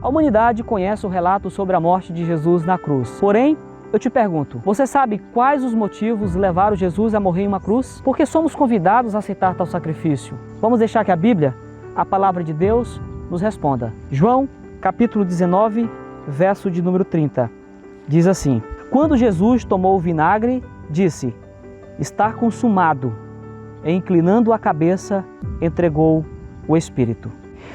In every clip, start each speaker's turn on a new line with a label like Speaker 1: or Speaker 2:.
Speaker 1: A humanidade conhece o relato sobre a morte de Jesus na cruz. Porém, eu te pergunto, você sabe quais os motivos levaram Jesus a morrer em uma cruz? Por que somos convidados a aceitar tal sacrifício? Vamos deixar que a Bíblia, a palavra de Deus, nos responda. João, capítulo 19, verso de número 30, diz assim: Quando Jesus tomou o vinagre, disse: Está consumado. E inclinando a cabeça, entregou o Espírito.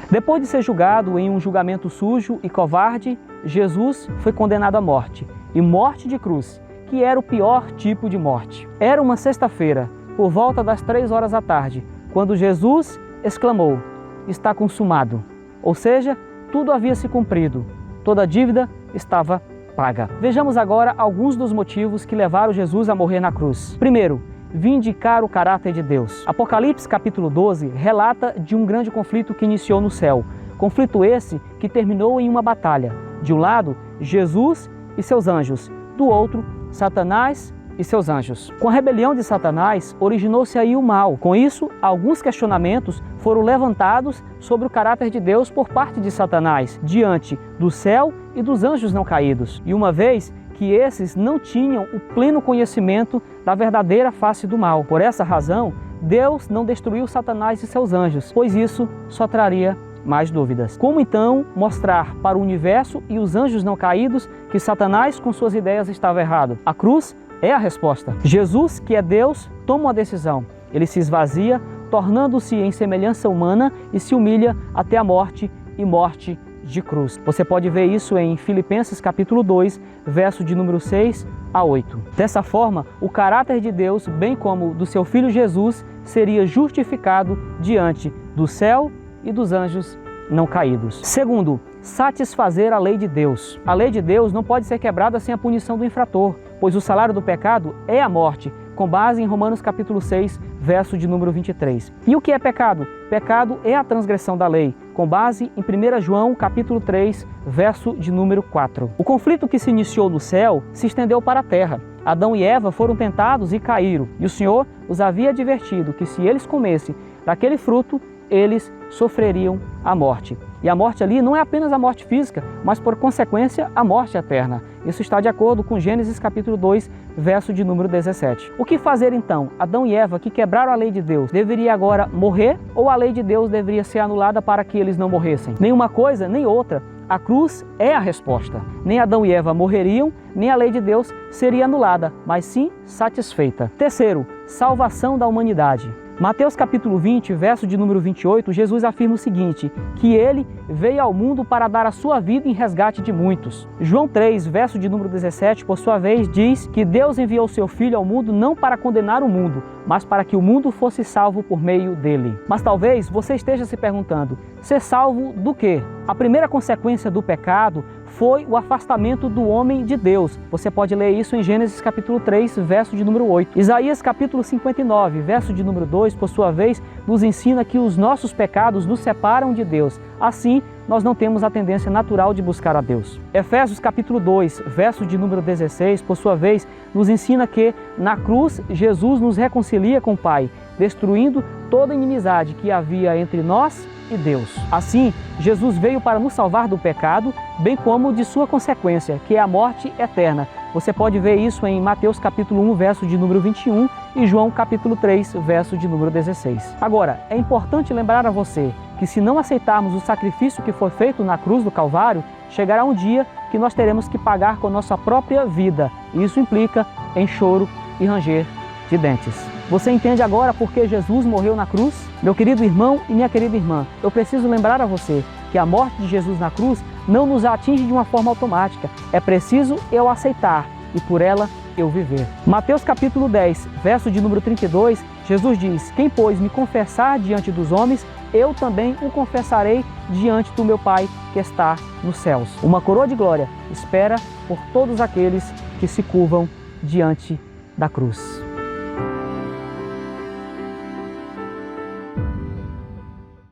Speaker 1: Depois de ser julgado em um julgamento sujo e covarde, Jesus foi condenado à morte, e morte de cruz, que era o pior tipo de morte. Era uma sexta-feira, por volta das 3 horas da tarde, quando Jesus exclamou: Está consumado. Ou seja, tudo havia se cumprido, toda a dívida estava paga. Vejamos agora alguns dos motivos que levaram Jesus a morrer na cruz. Primeiro, vindicar o caráter de Deus. Apocalipse capítulo 12 relata de um grande conflito que iniciou no céu. Conflito esse que terminou em uma batalha. De um lado, Jesus e seus anjos. Do outro, Satanás e seus anjos. Com a rebelião de Satanás, originou-se aí o mal. Com isso, alguns questionamentos foram levantados sobre o caráter de Deus por parte de Satanás, diante do céu e dos anjos não caídos. E uma vez que esses não tinham o pleno conhecimento da verdadeira face do mal. Por essa razão, Deus não destruiu Satanás e seus anjos, pois isso só traria mais dúvidas. Como então mostrar para o universo e os anjos não caídos que Satanás com suas ideias estava errado? A cruz é a resposta. Jesus, que é Deus, toma uma decisão. Ele se esvazia, tornando-se em semelhança humana e se humilha até a morte e morte de cruz. Você pode ver isso em Filipenses capítulo 2, verso de número 6 a 8. Dessa forma, o caráter de Deus, bem como do seu Filho Jesus, seria justificado diante do céu e dos anjos não caídos. Segundo, satisfazer a lei de Deus. A lei de Deus não pode ser quebrada sem a punição do infrator, pois o salário do pecado é a morte, com base em Romanos capítulo 6, verso de número 23. E o que é pecado? Pecado é a transgressão da lei, com base em 1 João capítulo 3, verso de número 4. O conflito que se iniciou no céu se estendeu para a terra. Adão e Eva foram tentados e caíram, e o Senhor os havia advertido que se eles comessem daquele fruto, eles sofreriam a morte. E a morte ali não é apenas a morte física, mas por consequência a morte eterna. Isso está de acordo com Gênesis capítulo 2, verso de número 17. O que fazer então? Adão e Eva, que quebraram a lei de Deus, deveria agora morrer ou a lei de Deus deveria ser anulada para que eles não morressem? Nem uma coisa, nem outra. A cruz é a resposta. Nem Adão e Eva morreriam, nem a lei de Deus seria anulada, mas sim satisfeita. Terceiro, salvação da humanidade. Mateus capítulo 20, verso de número 28, Jesus afirma o seguinte, que ele veio ao mundo para dar a sua vida em resgate de muitos. João 3, verso de número 17, por sua vez, diz que Deus enviou seu Filho ao mundo não para condenar o mundo, mas para que o mundo fosse salvo por meio dele. Mas talvez você esteja se perguntando, ser salvo do quê? A primeira consequência do pecado foi o afastamento do homem de Deus. Você pode ler isso em Gênesis capítulo 3, verso de número 8. Isaías capítulo 59, verso de número 2, por sua vez, nos ensina que os nossos pecados nos separam de Deus. Assim, nós não temos a tendência natural de buscar a Deus. Efésios capítulo 2, verso de número 16, por sua vez, nos ensina que na cruz Jesus nos reconcilia com o Pai, destruindo toda inimizade que havia entre nós e Deus. Assim, Jesus veio para nos salvar do pecado, bem como de sua consequência, que é a morte eterna. Você pode ver isso em Mateus capítulo 1, verso de número 21 e João capítulo 3, verso de número 16. Agora, é importante lembrar a você que se não aceitarmos o sacrifício que foi feito na cruz do Calvário, chegará um dia que nós teremos que pagar com nossa própria vida. E isso implica em choro e ranger de dentes. Você entende agora por que Jesus morreu na cruz? Meu querido irmão e minha querida irmã, eu preciso lembrar a você que a morte de Jesus na cruz não nos atinge de uma forma automática. É preciso eu aceitar e por ela eu viver. Mateus capítulo 10, verso de número 32, Jesus diz: Quem, pois, me confessar diante dos homens, eu também o confessarei diante do meu Pai que está nos céus. Uma coroa de glória espera por todos aqueles que se curvam diante da cruz.